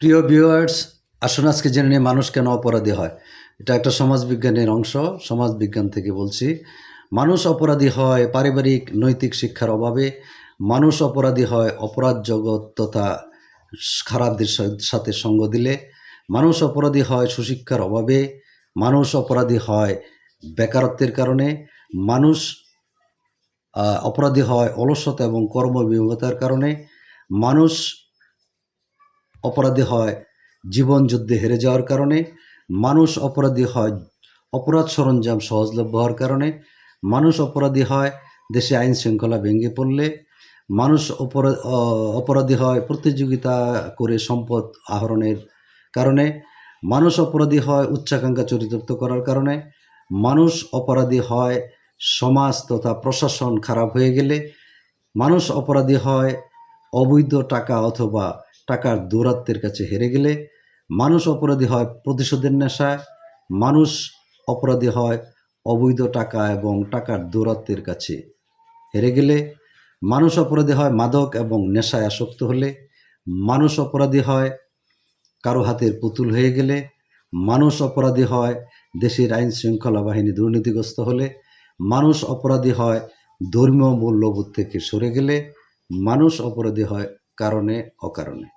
প্রিয় ভিউয়ার্স, আসুন আজকে জেনে নিই মানুষ কেন অপরাধী হয়। এটা একটা সমাজবিজ্ঞানের অংশ। সমাজবিজ্ঞান থেকে বলছি। মানুষ অপরাধী হয় পারিবারিক নৈতিক শিক্ষার অভাবে। মানুষ অপরাধী হয় অপরাধ জগৎ তথা খারাপদের সাথে সঙ্গ দিলে। মানুষ অপরাধী হয় সুশিক্ষার অভাবে। মানুষ অপরাধী হয় বেকারত্বের কারণে। মানুষ অপরাধী হয় অলসতা এবং কর্মবিমুখতার কারণে। মানুষ অপরাধী হয় জীবন যুদ্ধে হেরে যাওয়ার কারণে। মানুষ অপরাধী হয় অপরাধ সরঞ্জাম সহজলভ্য হওয়ার কারণে। মানুষ অপরাধী হয় দেশে আইন শৃঙ্খলা ভেঙে পড়লে। মানুষ অপরাধী হয় প্রতিযোগিতা করে সম্পদ আহরণের কারণে। মানুষ অপরাধী হয় উচ্চাকাঙ্ক্ষা চরিতার্থ করার কারণে। মানুষ অপরাধী হয় সমাজ তথা প্রশাসন খারাপ হয়ে গেলে। মানুষ অপরাধী হয় অবৈধ টাকা অথবা টাকার দৌরাত্ম্যের কাছে হেরে গেলে। মানুষ অপরাধী হয় প্রতিশোধের নেশায়। মানুষ অপরাধী হয় অবৈধ টাকা এবং টাকার দৌরাত্ম্যের কাছে হেরে গেলে। মানুষ অপরাধী হয় মাদক এবং নেশায় আসক্ত হলে। মানুষ অপরাধী হয় কারো হাতের পুতুল হয়ে গেলে। মানুষ অপরাধী হয় দেশের আইন শৃঙ্খলা বাহিনী দুর্নীতিগ্রস্ত হলে। মানুষ অপরাধী হয় ধর্মীয় মূল্যবোধ থেকে সরে গেলে। মানুষ অপরাধী হয় কারণে অকারণে।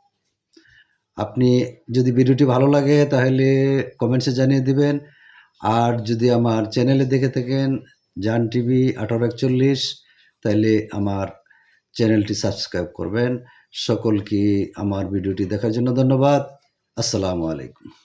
আপনি যদি ভিডিওটি ভালো লাগে তাহলে কমেন্টসে জানিয়ে দিবেন। আর যদি আমার চ্যানেলে দেখে থাকেন জান টিভি 1841, তাহলে আমার চ্যানেলটি সাবস্ক্রাইব করবেন। সকলকে আমার ভিডিওটি দেখার জন্য ধন্যবাদ। আসসালামু আলাইকুম।